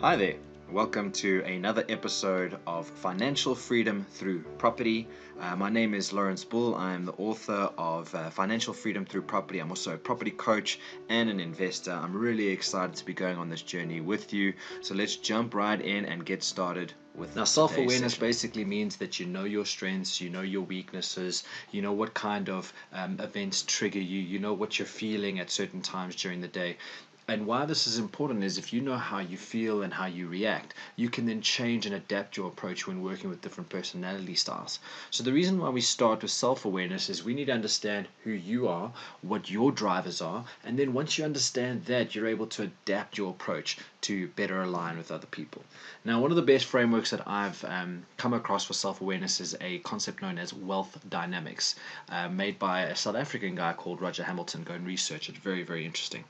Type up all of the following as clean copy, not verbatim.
Hi there. Welcome to another episode of Financial Freedom Through Property. My name is Lawrence Bull. I'm the author of Financial Freedom Through Property. I'm also a property coach and an investor. I'm really excited to be going on this journey with you. So let's jump right in and get started with Now, today's self-awareness session. basically means that you know your strengths, you know your weaknesses, you know what kind of events trigger you, you know what you're feeling at certain times during the day. And why this is important is if you know how you feel and how you react, you can then change and adapt your approach when working with different personality styles. So the reason why we start with self-awareness is we need to understand who you are, what your drivers are, and then once you understand that, you're able to adapt your approach to better align with other people. Now, one of the best frameworks that I've come across for self-awareness is a concept known as wealth dynamics, made by a South African guy called Roger Hamilton. Go and research it. Very, very interesting.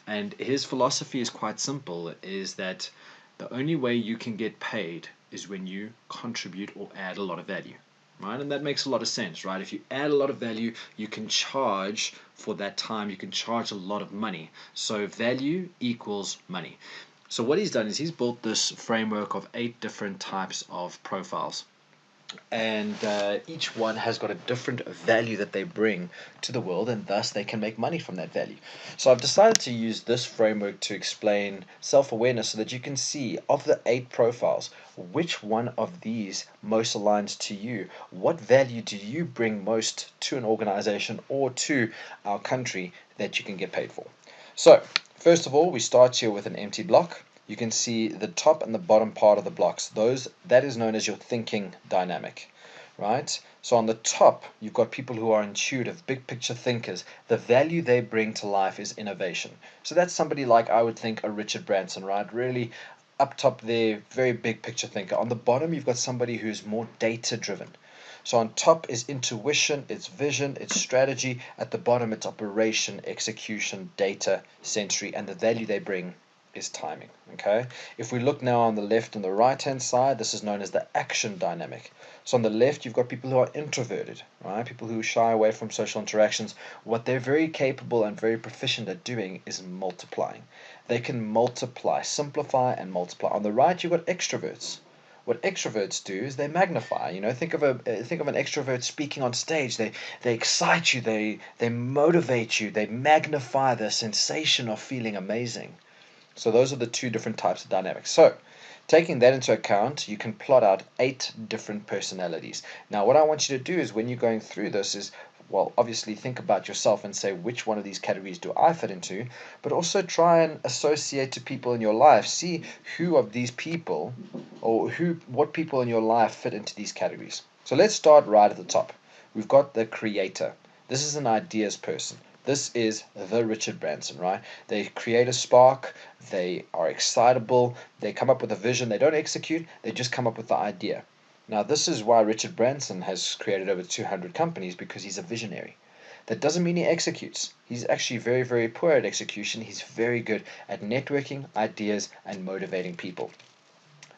And his philosophy is quite simple, is that the only way you can get paid is when you contribute or add a lot of value. Right? And that makes a lot of sense, right? If you add a lot of value, you can charge for that time, you can charge a lot of money. So value equals money. So what he's done is he's built this framework of 8 different types of profiles, and each one has got a different value that they bring to the world, and thus they can make money from that value. So I've decided to use this framework to explain self-awareness so that you can see, of the 8 profiles, which one of these most aligns to you. What value do you bring most to an organization or to our country that you can get paid for? So first of all, we start here with an empty block. You can see the top and the bottom part of the blocks. That is known as your thinking dynamic, right? So on the top, you've got people who are intuitive, big picture thinkers. The value they bring to life is innovation. So that's somebody like, I would think, a Richard Branson, right? Really up top there, very big picture thinker. On the bottom, you've got somebody who's more data driven. So on top is intuition, it's vision, it's strategy. At the bottom, it's operation, execution, data, sensory, and the value they bring is timing. Okay. If we look now on the left and the right hand side, this is known as the action dynamic. So on the left, you've got people who are introverted, right? People who shy away from social interactions. What they're very capable and very proficient at doing is multiplying. They can multiply, simplify, and multiply. On the right, you've got extroverts. What extroverts do is they magnify. Think of an extrovert speaking on stage. They excite you. They motivate you. They magnify the sensation of feeling amazing. So those are the 2 different types of dynamics. So taking that into account, you can plot out 8 different personalities. Now what I want you to do is, when you're going through this, is, well, obviously think about yourself and say, which one of these categories do I fit into? But also try and associate to people in your life. See who of these people, or what people in your life fit into these categories. So let's start right at the top. We've got the creator. This is an ideas person. This is the Richard Branson, right? They create a spark, they are excitable, they come up with a vision, they don't execute, they just come up with the idea. Now, this is why Richard Branson has created over 200 companies, because he's a visionary. That doesn't mean he executes. He's actually very, very poor at execution. He's very good at networking, ideas, and motivating people.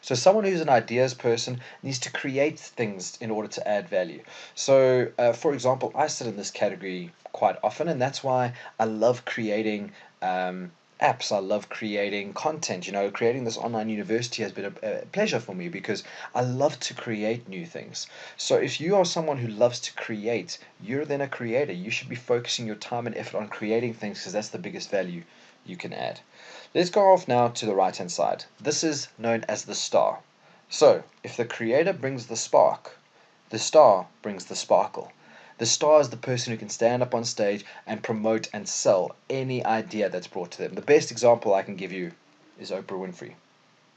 So someone who's an ideas person needs to create things in order to add value. So, for example, I sit in this category quite often, and that's why I love creating apps. I love creating content. Creating this online university has been a pleasure for me, because I love to create new things. So if you are someone who loves to create, you're then a creator. You should be focusing your time and effort on creating things, because that's the biggest value you can add. Let's go off now to the right hand side. This is known as the star. So if the creator brings the spark, the star brings the sparkle. The star is the person who can stand up on stage and promote and sell any idea that's brought to them. The best example I can give you is Oprah Winfrey.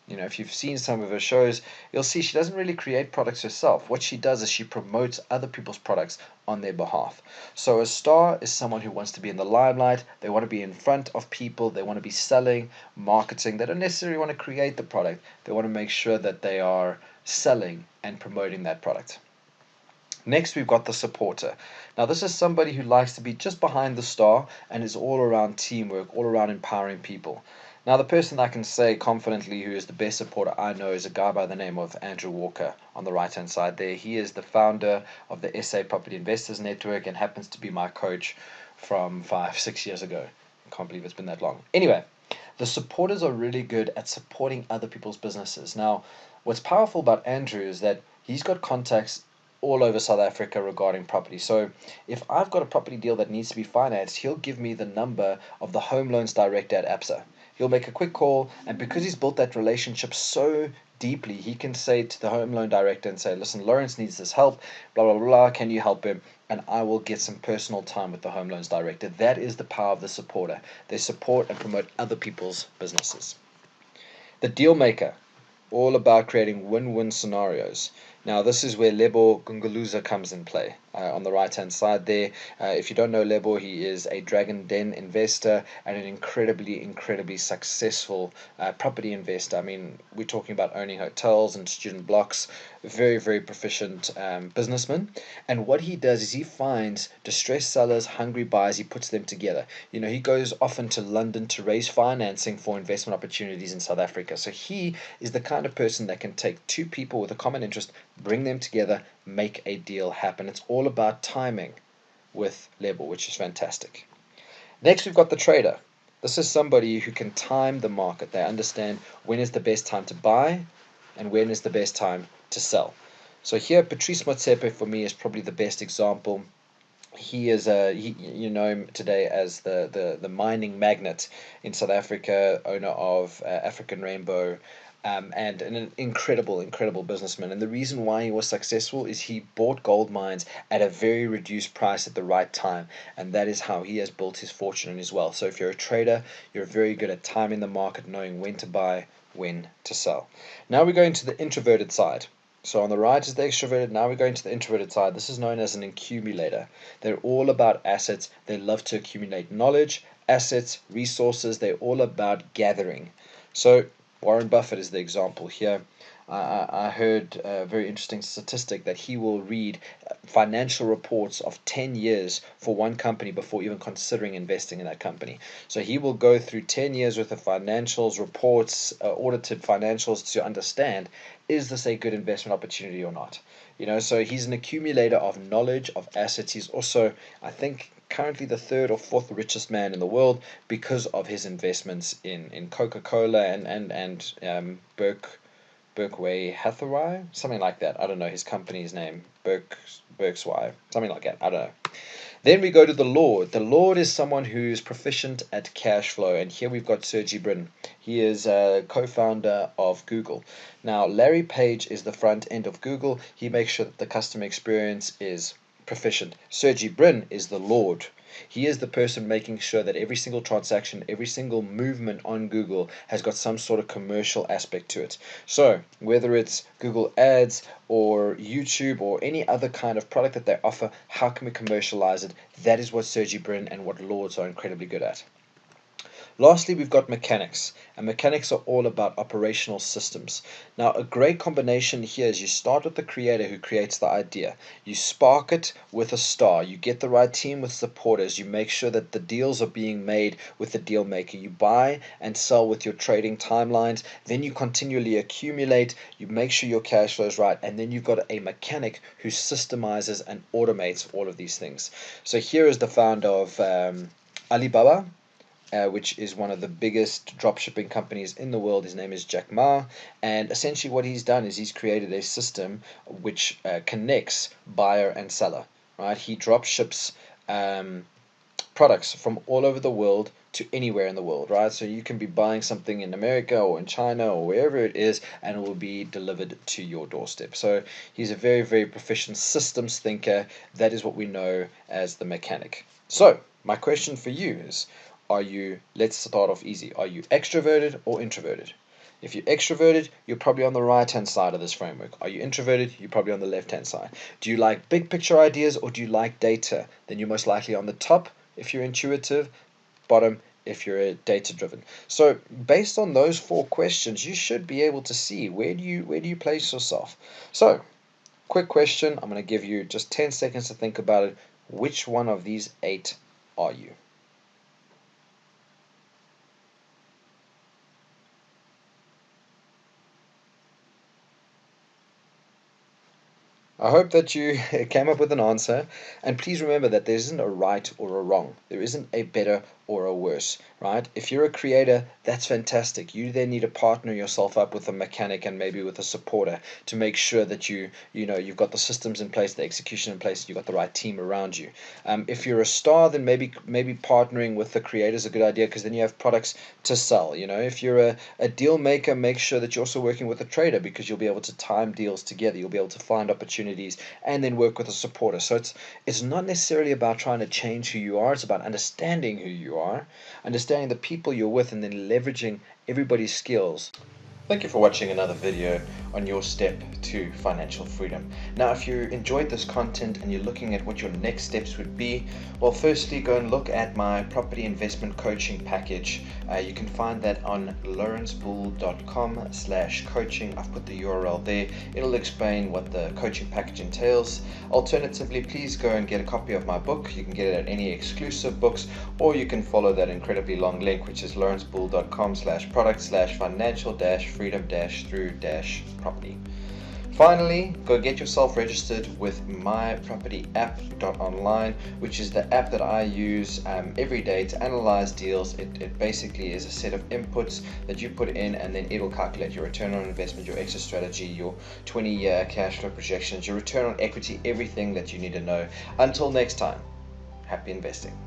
If you've seen some of her shows, you'll see she doesn't really create products herself. What she does is she promotes other people's products on their behalf. So a star is someone who wants to be in the limelight. They want to be in front of people. They want to be selling, marketing. They don't necessarily want to create the product. They want to make sure that they are selling and promoting that product. Next, we've got the supporter. Now, this is somebody who likes to be just behind the star and is all around teamwork, all around empowering people. Now, the person I can say confidently who is the best supporter I know is a guy by the name of Andrew Walker on the right-hand side there. He is the founder of the SA Property Investors Network and happens to be my coach from 5-6 years ago. I can't believe it's been that long. Anyway, The supporters are really good at supporting other people's businesses. Now, what's powerful about Andrew is that he's got contacts all over South Africa regarding property. So if I've got a property deal that needs to be financed, he'll give me the number of the home loans director at ABSA. He'll make a quick call, and because he's built that relationship so deeply, he can say to the home loan director and say, listen, Lawrence needs this help, blah, blah, blah, can you help him? And I will get some personal time with the home loans director. That is the power of the supporter. They support and promote other people's businesses. The deal maker, all about creating win-win scenarios. Now, this is where Lebo Gunguluza comes in play. On the right-hand side there, if you don't know Lebo, he is a Dragon Den investor and an incredibly successful property investor. I mean, we're talking about owning hotels and student blocks. Very proficient businessman. And what he does is he finds distressed sellers, hungry buyers, he puts them together. You know, he goes often to London to raise financing for investment opportunities in South Africa. So he is the kind of person that can take two people with a common interest, bring them together, make a deal happen. It's all about timing with Lebo, which is fantastic. Next, we've got the trader. This is somebody who can time the market. They understand when is the best time to buy and when is the best time to sell. So here, Patrice Motsepe for me is probably the best example. He is you know him today as the mining magnate in South Africa, owner of African Rainbow, and an incredible businessman. And the reason why he was successful is he bought gold mines at a very reduced price at the right time, and that is how he has built his fortune and his wealth. So if you're a trader, you're very good at timing the market, knowing when to buy, when to sell. Now we're going to the introverted side. So on the right is the extroverted, now we're going to the introverted side. This is known as an accumulator. They're all about assets. They love to accumulate knowledge, assets, resources. They're all about gathering. So Warren Buffett is the example here. I heard a very interesting statistic that he will read financial reports of 10 years for one company before even considering investing in that company. So he will go through 10 years worth of financials, reports, audited financials to understand, is this a good investment opportunity or not? You know, so he's an accumulator of knowledge, of assets. He's also, I think, currently the third or fourth richest man in the world because of his investments in Coca-Cola and Berkshire Hathaway, something like that. I don't know his company's name, Berkshire, something like that. I don't know. Then we go to the Lord. The Lord is someone who's proficient at cash flow, and here we've got Sergey Brin. He is a co-founder of Google. Now, Larry Page is the front end of Google. He makes sure that the customer experience is proficient. Sergey Brin is the Lord. He is the person making sure that every single transaction, every single movement on Google has got some sort of commercial aspect to it. So whether it's Google Ads or YouTube or any other kind of product that they offer, how can we commercialize it? That is what Sergey Brin and what Lords are incredibly good at. Lastly, we've got mechanics, and mechanics are all about operational systems. Now, a great combination here is you start with the creator who creates the idea. You spark it with a star. You get the right team with supporters. You make sure that the deals are being made with the deal maker. You buy and sell with your trading timelines. Then you continually accumulate. You make sure your cash flow is right. And then you've got a mechanic who systemizes and automates all of these things. So here is the founder of Alibaba, which is one of the biggest dropshipping companies in the world. His name is Jack Ma, and essentially what he's done is he's created a system which connects buyer and seller. Right? He dropships products from all over the world to anywhere in the world, right? So you can be buying something in America or in China or wherever it is, and it will be delivered to your doorstep. So he's a very proficient systems thinker. That is what we know as the mechanic. So my question for you is, let's start off easy. Are you extroverted or introverted? If you're extroverted, you're probably on the right-hand side of this framework. Are you introverted? You're probably on the left-hand side. Do you like big picture ideas or do you like data? Then you're most likely on the top if you're intuitive, bottom if you're data driven. So based on those 4 questions, you should be able to see where do you place yourself. So quick question, I'm going to give you just 10 seconds to think about it. Which one of these 8 are you? I hope that you came up with an answer, and please remember that there isn't a right or a wrong. There isn't a better or or a worse, right? If you're a creator, that's fantastic. You then need to partner yourself up with a mechanic and maybe with a supporter to make sure that you've got the systems in place, the execution in place, you've got the right team around you. If you're a star, then maybe partnering with the creator is a good idea, because then you have products to sell. If you're a deal maker, make sure that you're also working with a trader, because you'll be able to time deals together. You'll be able to find opportunities and then work with a supporter. So it's not necessarily about trying to change who you are. It's about understanding who you are, understanding the people you're with, and then leveraging everybody's skills. Thank you for watching another video on your step to financial freedom. Now, if you enjoyed this content and you're looking at what your next steps would be, well, firstly, go and look at my property investment coaching package. You can find that on lawrencebull.com/coaching. I've put the URL there. It'll explain what the coaching package entails. Alternatively, please go and get a copy of my book. You can get it at any exclusive books, or you can follow that incredibly long link, which is lawrencebull.com/product/financial-freedom-through-property. Finally, go get yourself registered with my property app.online, which is the app that I use every day to analyze deals. It basically is a set of inputs that you put in, and then it'll calculate your return on investment, your exit strategy, your 20-year cash flow projections, your return on equity, everything that you need to know. Until next time, happy investing.